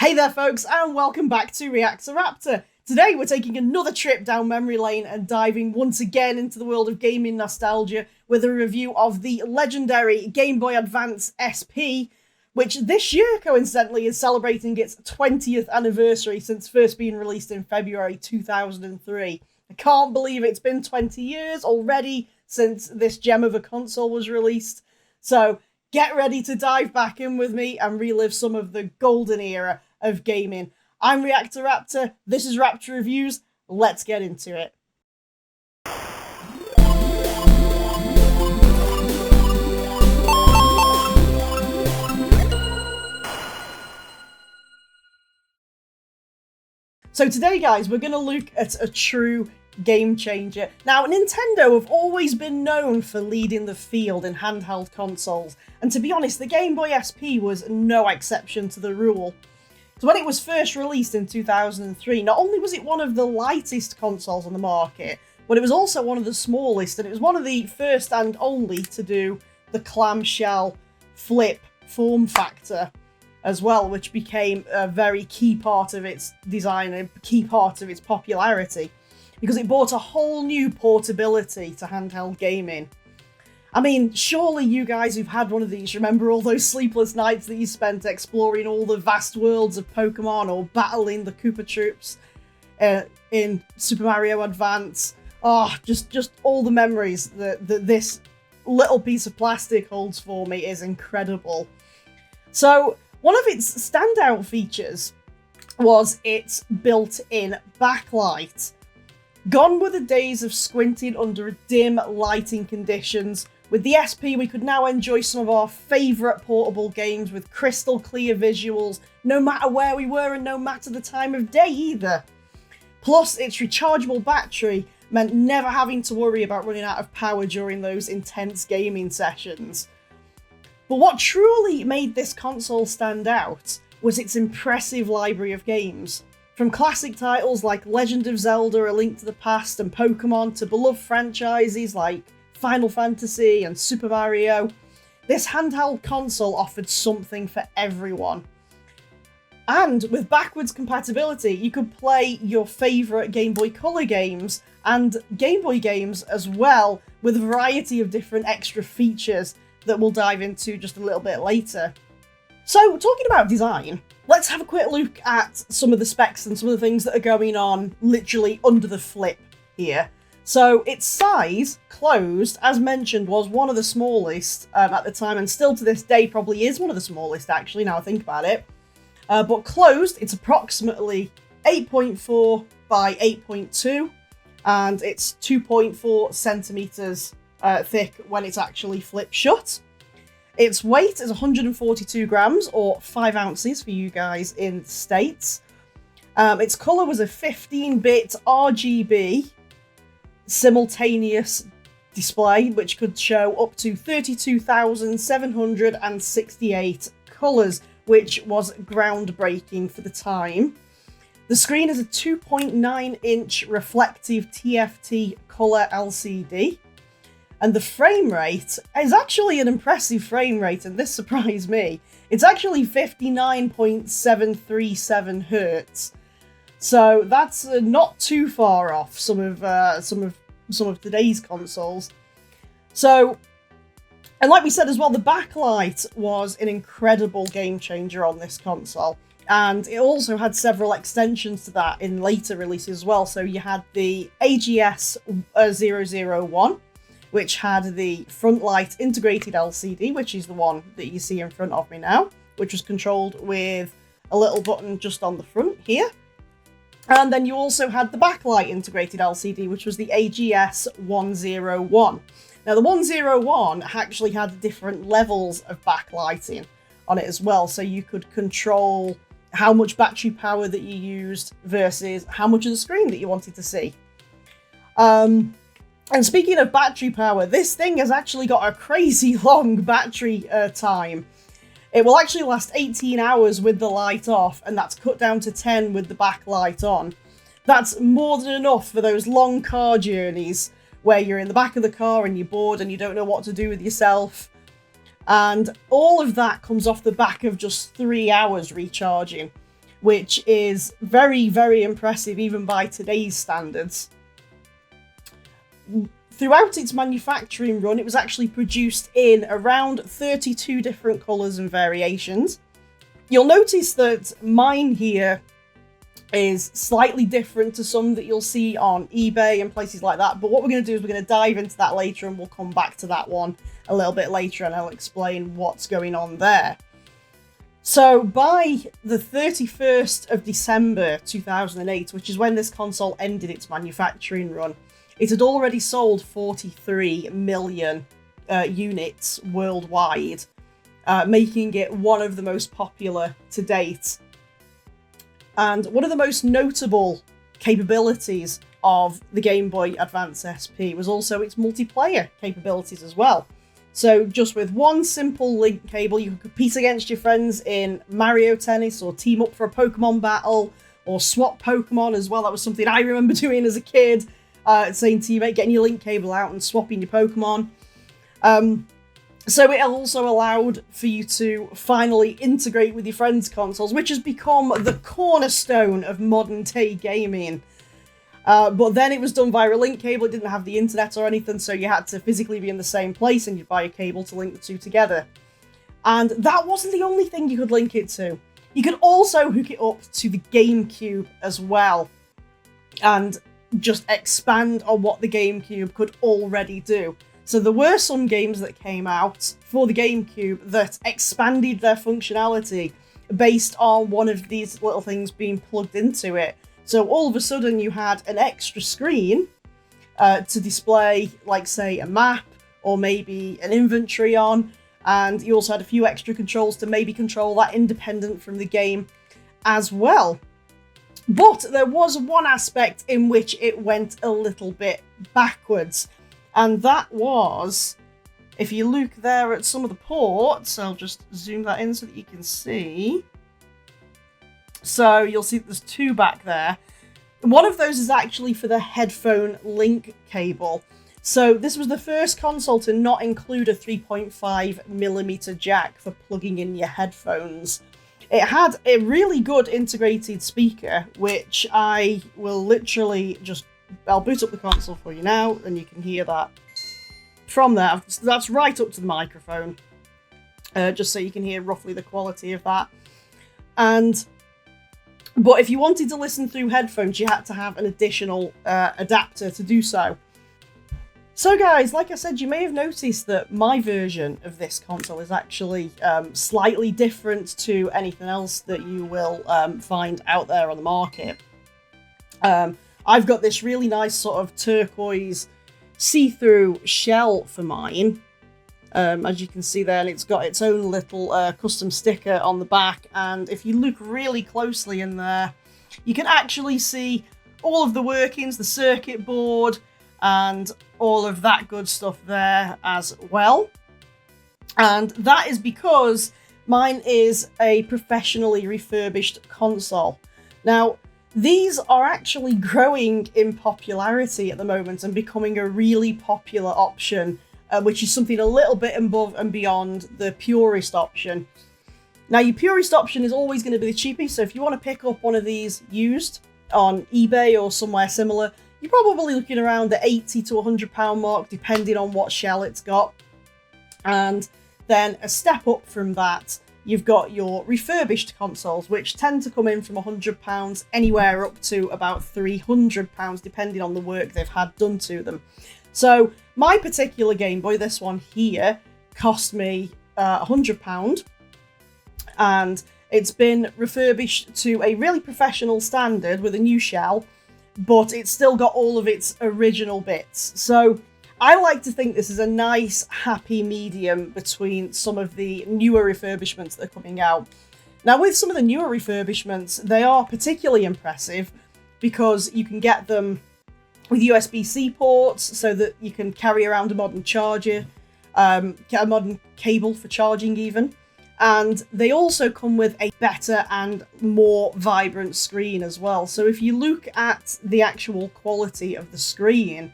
Hey there folks, and welcome back to Reactoraptor. Today we're taking another trip down memory lane and diving once again into the world of gaming nostalgia with a review of the legendary Game Boy Advance SP, which this year coincidentally is celebrating its 20th anniversary since first being released in February 2003. I can't believe it's been 20 years already since this gem of a console was released. So get ready to dive back in with me and relive some of the golden era of gaming. I'm Reactoraptor, this is Raptor Reviews, let's get into it. So today guys, we're going to look at a true game changer. Now, Nintendo have always been known for leading the field in handheld consoles, and to be honest, the Game Boy SP was no exception to the rule. So when it was first released in 2003, not only was it one of the lightest consoles on the market, but it was also one of the smallest, and it was one of the first and only to do the clamshell flip form factor as well, which became a very key part of its design and a key part of its popularity, because it brought a whole new portability to handheld gaming. I mean, surely you guys who've had one of these remember all those sleepless nights that you spent exploring all the vast worlds of Pokemon or battling the Koopa Troops in Super Mario Advance. Oh, just all the memories that this little piece of plastic holds for me is incredible. So, one of its standout features was its built-in backlight. Gone were the days of squinting under dim lighting conditions. With the SP, we could now enjoy some of our favourite portable games with crystal clear visuals, no matter where we were and no matter the time of day either. Plus, its rechargeable battery meant never having to worry about running out of power during those intense gaming sessions. But what truly made this console stand out was its impressive library of games. From classic titles like Legend of Zelda, A Link to the Past and Pokemon to beloved franchises like Final Fantasy and Super Mario, this handheld console offered something for everyone. And with backwards compatibility, you could play your favourite Game Boy Color games and Game Boy games as well, with a variety of different extra features that we'll dive into just a little bit later. So, talking about design, let's have a quick look at some of the specs and some of the things that are going on literally under the flip here. So, its size, closed, as mentioned, was one of the smallest at the time, and still to this day probably is one of the smallest actually, now I think about it. But closed, it's approximately 8.4 by 8.2, and it's 2.4 centimeters thick when it's actually flipped shut. Its weight is 142 grams, or 5 ounces for you guys in the States. Its colour was a 15-bit RGB simultaneous display, which could show up to 32,768 colours, which was groundbreaking for the time. The screen is a 2.9-inch reflective TFT colour LCD. And the frame rate is actually an impressive frame rate, and this surprised me. It's actually 59.737 hertz, so that's not too far off some of today's consoles. So, and like we said as well, the backlight was an incredible game changer on this console, and it also had several extensions to that in later releases as well. So you had the AGS 001. Which had the front light integrated LCD, which is the one that you see in front of me now, which was controlled with a little button just on the front here. And then you also had the backlight integrated LCD, which was the AGS 101. Now, the 101 actually had different levels of backlighting on it as well, so you could control how much battery power that you used versus how much of the screen that you wanted to see. And speaking of battery power, this thing has actually got a crazy long battery time. It will actually last 18 hours with the light off, and that's cut down to 10 with the backlight on. That's more than enough for those long car journeys where you're in the back of the car and you're bored and you don't know what to do with yourself. And all of that comes off the back of just 3 hours recharging, which is very, very impressive even by today's standards. Throughout its manufacturing run, it was actually produced in around 32 different colours and variations. You'll notice that mine here is slightly different to some that you'll see on eBay and places like that, but what we're going to do is we're going to dive into that later, and we'll come back to that one a little bit later and I'll explain what's going on there. So by the 31st of December 2008, which is when this console ended its manufacturing run, it had already sold 43 million units worldwide, making it one of the most popular to date. And one of the most notable capabilities of the Game Boy Advance SP was also its multiplayer capabilities as well. So just with one simple link cable, you could compete against your friends in Mario Tennis, or team up for a Pokemon battle, or swap Pokemon as well. That was something I remember doing as a kid, saying teammate, getting your link cable out and swapping your Pokemon. So it also allowed for you to finally integrate with your friends' consoles, which has become the cornerstone of modern day gaming. But then it was done via a link cable. It didn't have the internet or anything, so you had to physically be in the same place and you'd buy a cable to link the two together. And that wasn't the only thing you could link it to. You could also hook it up to the GameCube as well, and just expand on what the GameCube could already do. So there were some games that came out for the GameCube that expanded their functionality based on one of these little things being plugged into it. So all of a sudden you had an extra screen to display, like, say, a map or maybe an inventory on, and you also had a few extra controls to maybe control that independent from the game as well. But there was one aspect in which it went a little bit backwards, and that was, if you look there at some of the ports, I'll just zoom that in so that you can see. So you'll see that there's two back there. One of those is actually for the headphone link cable. So this was the first console to not include a 3.5mm jack for plugging in your headphones. It had a really good integrated speaker, which I will literally just... I'll boot up the console for you now, and you can hear that from there. That's right up to the microphone, just so you can hear roughly the quality of that. But if you wanted to listen through headphones, you had to have an additional adapter to do so. So guys, like I said, you may have noticed that my version of this console is actually slightly different to anything else that you will find out there on the market. I've got this really nice sort of turquoise see-through shell for mine, as you can see there, and it's got its own little custom sticker on the back, and if you look really closely in there, you can actually see all of the workings, the circuit board, and all of that good stuff there as well. And that is because mine is a professionally refurbished console. Now, these are actually growing in popularity at the moment and becoming a really popular option, which is something a little bit above and beyond the purist option. Now, your purist option is always going to be the cheapest, so if you want to pick up one of these used on eBay or somewhere similar, you're probably looking around the £80 to £100 mark, depending on what shell it's got. And then a step up from that, you've got your refurbished consoles, which tend to come in from £100 anywhere up to about £300, depending on the work they've had done to them. So my particular Game Boy, this one here, cost me £100, and it's been refurbished to a really professional standard with a new shell, but it's still got all of its original bits. So I like to think this is a nice, happy medium between some of the newer refurbishments that are coming out. Now, with some of the newer refurbishments, they are particularly impressive because you can get them with USB-C ports so that you can carry around a modern charger, get a modern cable for charging even. And they also come with a better and more vibrant screen as well. So if you look at the actual quality of the screen,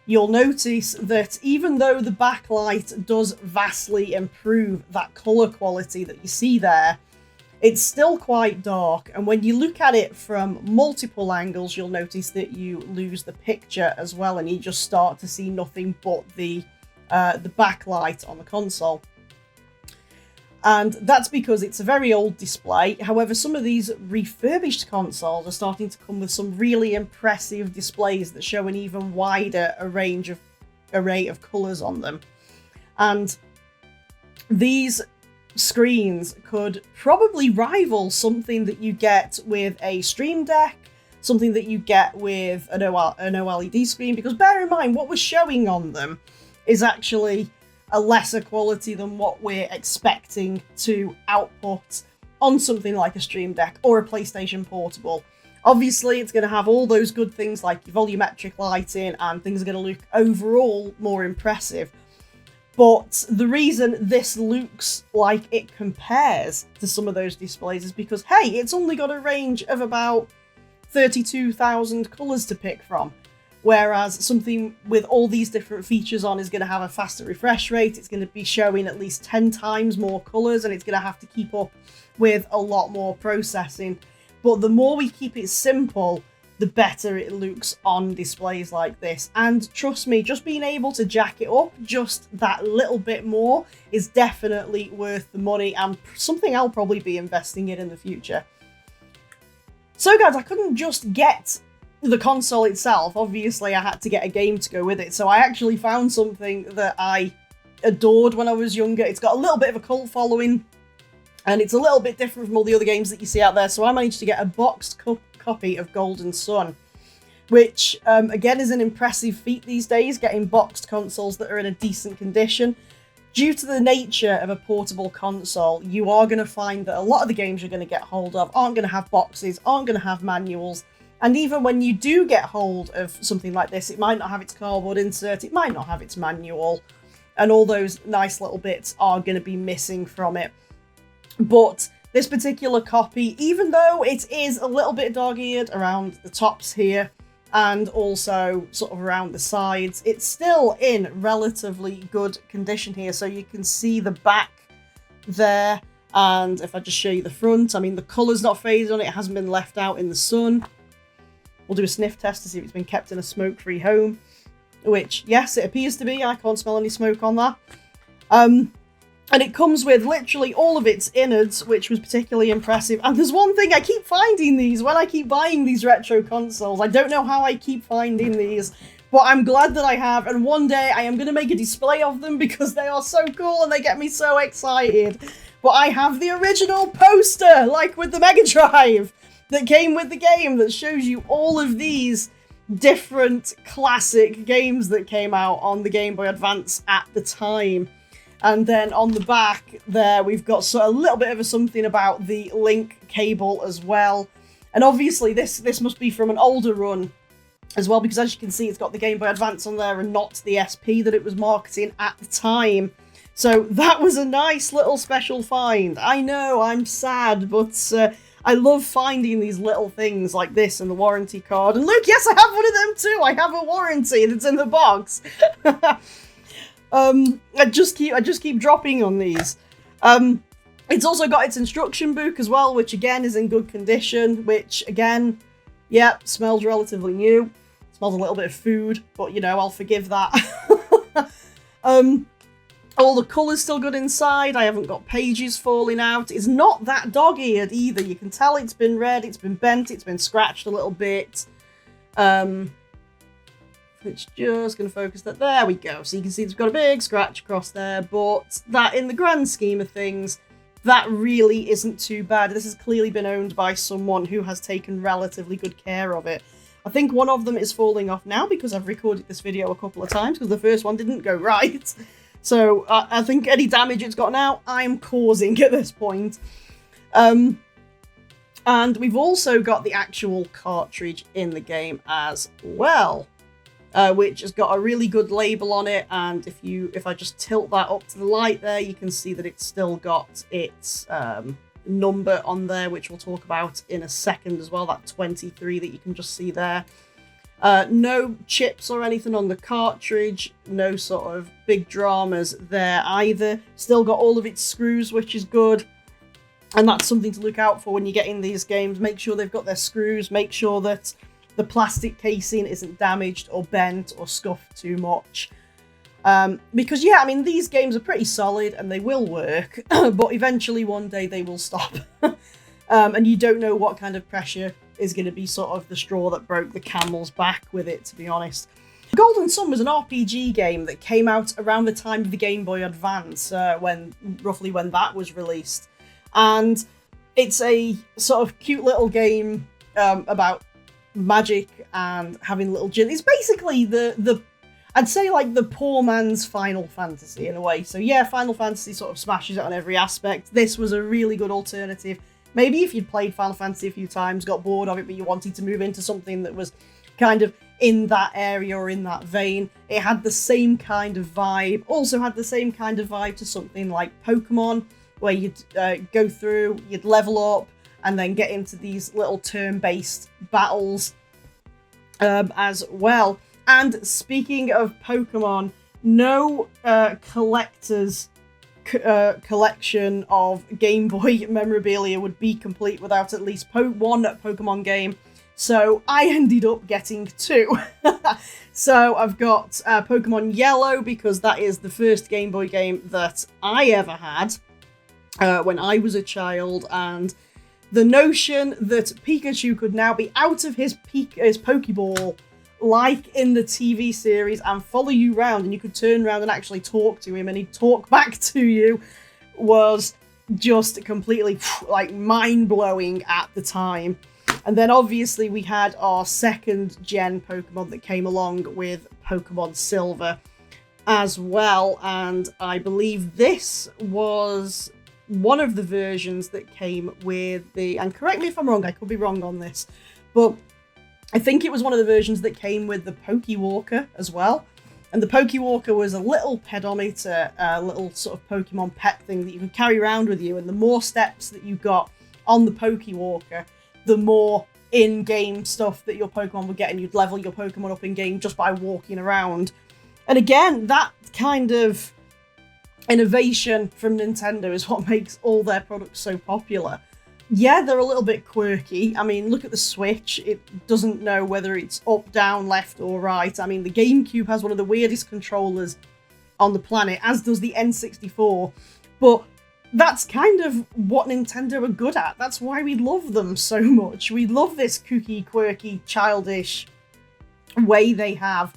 you'll notice that even though the backlight does vastly improve that colour quality that you see there, it's still quite dark, and when you look at it from multiple angles, you'll notice that you lose the picture as well, and you just start to see nothing but the backlight on the console. And that's because it's a very old display. However, some of these refurbished consoles are starting to come with some really impressive displays that show an even wider array of colours on them. And these screens could probably rival something that you get with a Stream Deck, something that you get with an OLED screen, because bear in mind, what we're showing on them is actually a lesser quality than what we're expecting to output on something like a Stream Deck or a PlayStation Portable. Obviously, it's going to have all those good things like volumetric lighting, and things are going to look overall more impressive. But the reason this looks like it compares to some of those displays is because, hey, it's only got a range of about 32,000 colours to pick from. Whereas something with all these different features on is going to have a faster refresh rate, it's going to be showing at least 10 times more colours, and it's going to have to keep up with a lot more processing. But the more we keep it simple, the better it looks on displays like this. And trust me, just being able to jack it up just that little bit more is definitely worth the money, and something I'll probably be investing in the future. So guys, I couldn't just get the console itself. Obviously, I had to get a game to go with it. So I actually found something that I adored when I was younger. It's got a little bit of a cult following, and it's a little bit different from all the other games that you see out there. So I managed to get a boxed copy of Golden Sun, which again is an impressive feat these days, getting boxed consoles that are in a decent condition. Due to the nature of a portable console, you are going to find that a lot of the games you're going to get hold of aren't going to have boxes, aren't going to have manuals, and even when you do get hold of something like this, it might not have its cardboard insert, it might not have its manual, and all those nice little bits are going to be missing from it. But this particular copy, even though it is a little bit dog-eared around the tops here, and also sort of around the sides, it's still in relatively good condition here. So you can see the back there, and if I just show you the front, I mean, the colour's not faded on it, it hasn't been left out in the sun. We'll do a sniff test to see if it's been kept in a smoke-free home, which, yes, it appears to be. I can't smell any smoke on that. And it comes with literally all of its innards, which was particularly impressive. And there's one thing, I keep finding these when I keep buying these retro consoles. I don't know how I keep finding these, but I'm glad that I have. And one day I am going to make a display of them because they are so cool and they get me so excited. But I have the original poster, like with the Mega Drive, that came with the game, that shows you all of these different classic games that came out on the Game Boy Advance at the time. And then on the back there, we've got a little bit of a something about the link cable as well. And obviously this must be from an older run as well, because as you can see, it's got the Game Boy Advance on there and not the SP that it was marketing at the time. So that was a nice little special find. I know, I'm sad, but I love finding these little things like this and the warranty card. And look, yes, I have one of them too. I have a warranty that's in the box. I just keep dropping on these. It's also got its instruction book as well, which again is in good condition, which again, yeah, smells relatively new. Smells a little bit of food, but you know, I'll forgive that. All the colour's still good inside. I haven't got pages falling out. It's not that dog-eared either. You can tell it's been read, it's been bent, it's been scratched a little bit. It's just going to focus that. There we go. So you can see it's got a big scratch across there, but that in the grand scheme of things, that really isn't too bad. This has clearly been owned by someone who has taken relatively good care of it. I think one of them is falling off now because I've recorded this video a couple of times because the first one didn't go right. So I think any damage it's got now, I'm causing at this point. And we've also got the actual cartridge in the game as well. Which has got a really good label on it, and if I just tilt that up to the light there, you can see that it's still got its number on there, which we'll talk about in a second as well, that 23 that you can just see there. No chips or anything on the cartridge, no sort of big dramas there either. Still got all of its screws, which is good. And that's something to look out for when you're getting these games. Make sure they've got their screws, make sure that the plastic casing isn't damaged or bent or scuffed too much. Because, yeah, I mean, these games are pretty solid and they will work, but eventually one day they will stop. And you don't know what kind of pressure is going to be sort of the straw that broke the camel's back with it, to be honest. Golden Sun was an RPG game that came out around the time of the Game Boy Advance, roughly when that was released. And it's a sort of cute little game about magic and having little gin. It's basically I'd say like the poor man's Final Fantasy in a way. So yeah, Final Fantasy sort of smashes it on every aspect. This was a really good alternative. Maybe if you'd played Final Fantasy a few times, got bored of it, but you wanted to move into something that was kind of in that area or in that vein. It had the same kind of vibe. Also had the same kind of vibe to something like Pokemon, where you'd go through, you'd level up, and then get into these little turn-based battles as well. And speaking of Pokemon, no collector's collection of Game Boy memorabilia would be complete without at least one Pokemon game. So I ended up getting 2. So I've got Pokemon Yellow, because that is the first Game Boy game that I ever had when I was a child, and the notion that Pikachu could now be out of his Pokeball, like in the TV series, and follow you around, and you could turn around and actually talk to him and he'd talk back to you, was just completely like mind-blowing at the time. And then obviously we had our second gen Pokemon that came along with Pokemon Silver as well, and I believe this was one of the versions that came with and correct me if I'm wrong, I could be wrong on this, but I think it was one of the versions that came with the Pokewalker as well. And the Pokewalker was a little pedometer, a little sort of Pokemon pet thing that you could carry around with you, and the more steps that you got on the Pokewalker, the more in-game stuff that your Pokemon would get, and you'd level your Pokemon up in-game just by walking around. And again, that kind of innovation from Nintendo is what makes all their products so popular. Yeah, they're a little bit quirky. I mean, look at the Switch. It doesn't know whether it's up, down, left, or right. I mean, the GameCube has one of the weirdest controllers on the planet, as does the N64. But that's kind of what Nintendo are good at. That's why we love them so much. We love this kooky, quirky, childish way they have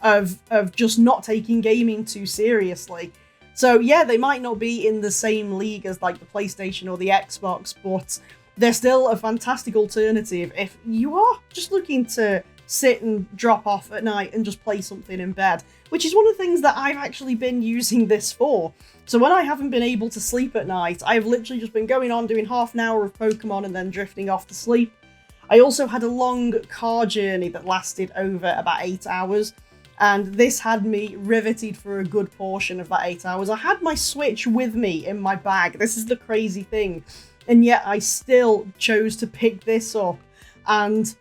of just not taking gaming too seriously. So yeah, they might not be in the same league as like the PlayStation or the Xbox, but they're still a fantastic alternative if you are just looking to sit and drop off at night and just play something in bed, which is one of the things that I've actually been using this for. So when I haven't been able to sleep at night, I've literally just been going on doing half an hour of Pokemon and then drifting off to sleep. I also had a long car journey that lasted over about 8 hours, and this had me riveted for a good portion of that 8 hours. I had my Switch with me in my bag. This is the crazy thing. And yet I still chose to pick this up and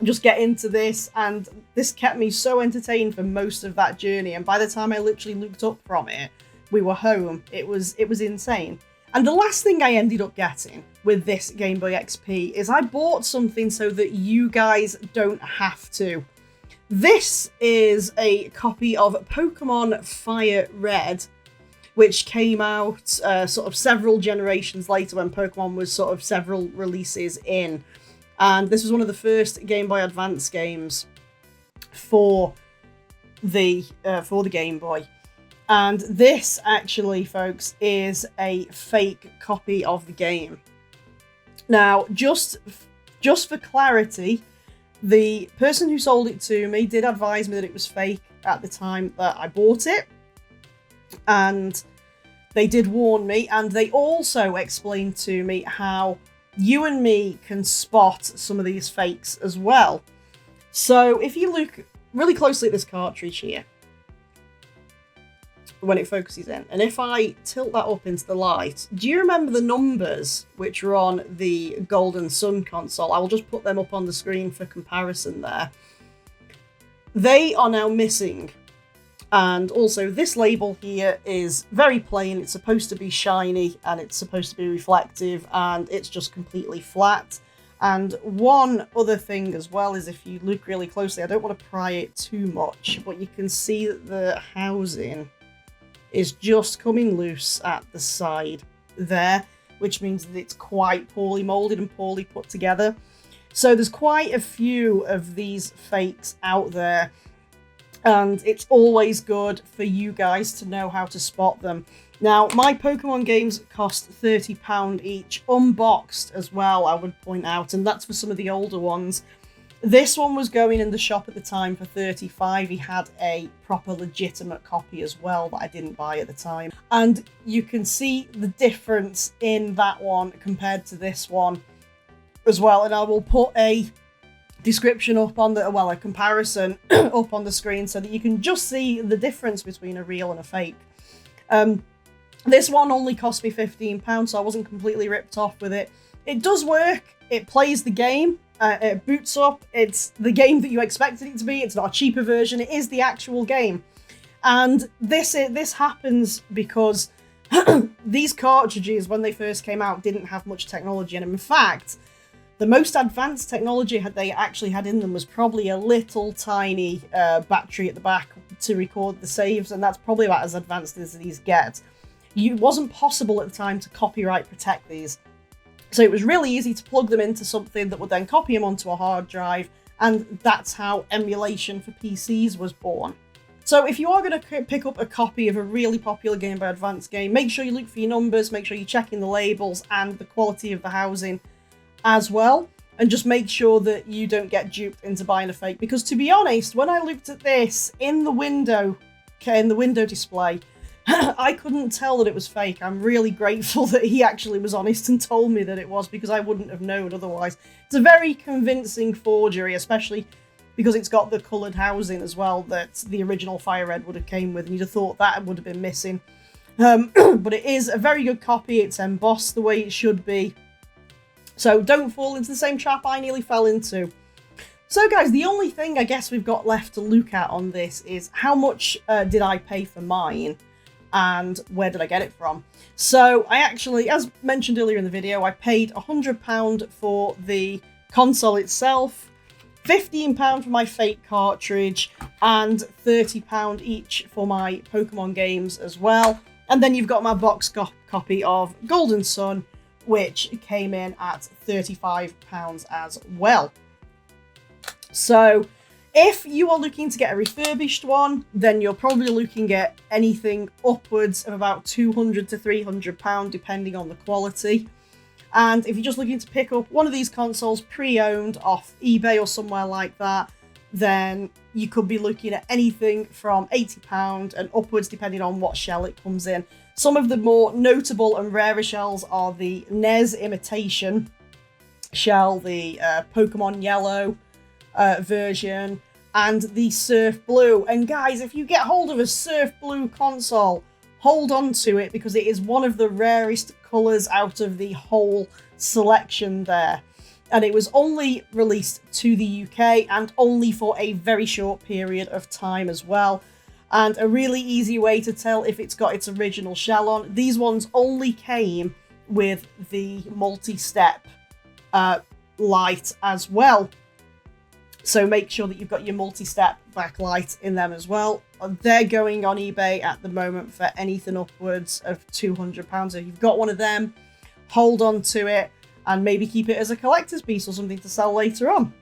just get into this. And this kept me so entertained for most of that journey. And by the time I literally looked up from it, we were home. It was insane. And the last thing I ended up getting with this Game Boy XP is I bought something so that you guys don't have to. This is a copy of Pokemon Fire Red, which came out sort of several generations later when Pokemon was sort of several releases in. And this was one of the first Game Boy Advance games for the Game Boy. And this actually, folks, is a fake copy of the game. Now, just for clarity, the person who sold it to me did advise me that it was fake at the time that I bought it. And they did warn me, and they also explained to me how you and me can spot some of these fakes as well. So if you look really closely at this cartridge here, when it focuses in, and if I tilt that up into the light, do you remember the numbers which were on the Golden Sun console? I will just put them up on the screen for comparison there. They are now missing. And also this label here is very plain. It's supposed to be shiny and it's supposed to be reflective, and it's just completely flat. And one other thing as well is, if you look really closely, I don't want to pry it too much, but you can see that the housing is just coming loose at the side there, which means that it's quite poorly molded and poorly put together. So there's quite a few of these fakes out there, and it's always good for you guys to know how to spot them. Now, my Pokemon games cost £30 each, unboxed as well, I would point out, and that's for some of the older ones. This one was going in the shop at the time for £35. He had a proper legitimate copy as well that I didn't buy at the time. And you can see the difference in that one compared to this one as well. And I will put a description up on the, well, a comparison up on the screen so that you can just see the difference between a real and a fake. This one only cost me £15, so I wasn't completely ripped off with it. It does work. It plays the game. It boots up. It's the game that you expected it to be. It's not a cheaper version. It is the actual game. And this happens because these cartridges, when they first came out, didn't have much technology in them. In fact, the most advanced technology they actually had in them was probably a little tiny battery at the back to record the saves, and that's probably about as advanced as these get. It wasn't possible at the time to copyright protect these. So it was really easy to plug them into something that would then copy them onto a hard drive, and that's how emulation for PCs was born. So if you are going to pick up a copy of a really popular Game Boy Advance game, make sure you look for your numbers, make sure you're checking the labels and the quality of the housing as well, and just make sure that you don't get duped into buying a fake. Because to be honest, when I looked at this in the window display, I couldn't tell that it was fake. I'm really grateful that he actually was honest and told me that it was, because I wouldn't have known otherwise. It's a very convincing forgery, especially because it's got the coloured housing as well that the original Fire Red would have came with, and you'd have thought that would have been missing. But it is a very good copy. It's embossed the way it should be. So don't fall into the same trap I nearly fell into. So guys, the only thing I guess we've got left to look at on this is how much did I pay for mine? And where did I get it from? So I actually, as mentioned earlier in the video, I paid £100 for the console itself, £15 for my fake cartridge, and £30 each for my Pokemon games as well. And then you've got my box copy of Golden Sun, which came in at £35 as well. So if you are looking to get a refurbished one, then you're probably looking at anything upwards of about £200 to £300, depending on the quality. And if you're just looking to pick up one of these consoles pre-owned off eBay or somewhere like that, then you could be looking at anything from £80 and upwards, depending on what shell it comes in. Some of the more notable and rarer shells are the NES imitation shell, the Pokemon Yellow version, and the Surf Blue. And guys, if you get hold of a Surf Blue console, hold on to it, because it is one of the rarest colours out of the whole selection there. And it was only released to the UK and only for a very short period of time as well. And a really easy way to tell if it's got its original shell on, these ones only came with the multi-step light as well. So make sure that you've got your multi-step backlight in them as well. They're going on eBay at the moment for anything upwards of £200. So if you've got one of them, hold on to it and maybe keep it as a collector's piece or something to sell later on.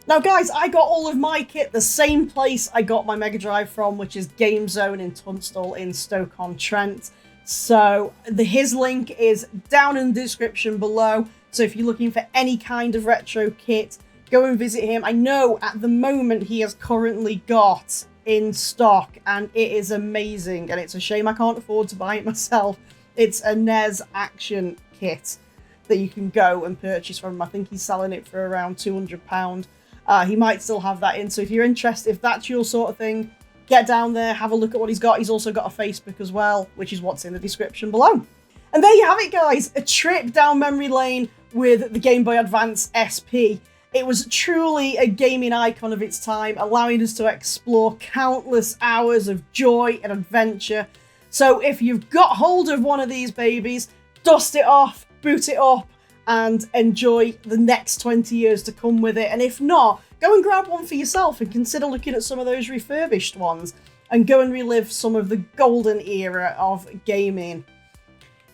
Now guys, I got all of my kit the same place I got my Mega Drive from, which is Game Zone in Tunstall in Stoke-on-Trent. So his link is down in the description below. So if you're looking for any kind of retro kit, go and visit him. I know at the moment he has currently got in stock, and it is amazing, and it's a shame I can't afford to buy it myself. It's a NES action kit that you can go and purchase from him. I think he's selling it for around £200. He might still have that in, so if you're interested, if that's your sort of thing, get down there, have a look at what he's got. He's also got a Facebook as well, which is what's in the description below. And there you have it, guys, a trip down memory lane with the Game Boy Advance SP. It was truly a gaming icon of its time, allowing us to explore countless hours of joy and adventure. So if you've got hold of one of these babies, dust it off, boot it up, and enjoy the next 20 years to come with it. And if not, go and grab one for yourself and consider looking at some of those refurbished ones and go and relive some of the golden era of gaming.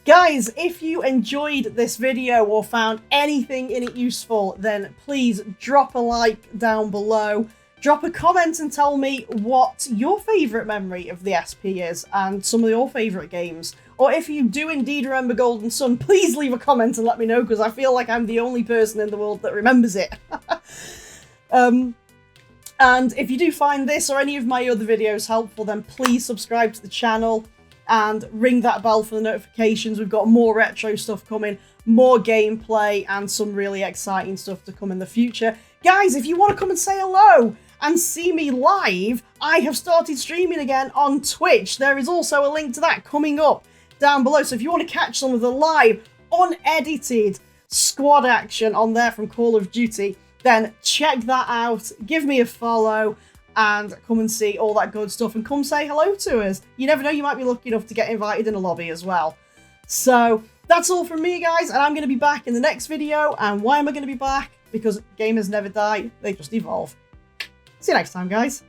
Guys, if you enjoyed this video or found anything in it useful, then please drop a like down below. Drop a comment and tell me what your favourite memory of the SP is and some of your favourite games. Or if you do indeed remember Golden Sun, please leave a comment and let me know, because I feel like I'm the only person in the world that remembers it. And if you do find this or any of my other videos helpful, then please subscribe to the channel and ring that bell for the notifications. We've got more retro stuff coming, more gameplay, and some really exciting stuff to come in the future. Guys, if you want to come and say hello and see me live, I have started streaming again on Twitch. There is also a link to that coming up down below. So if you want to catch some of the live, unedited squad action on there from Call of Duty, then check that out. Give me a follow and come and see all that good stuff and come say hello to us. You never know, you might be lucky enough to get invited in a lobby as well. So that's all from me, guys, and I'm going to be back in the next video. And why am I going to be back? Because gamers never die, they just evolve. See you next time, guys.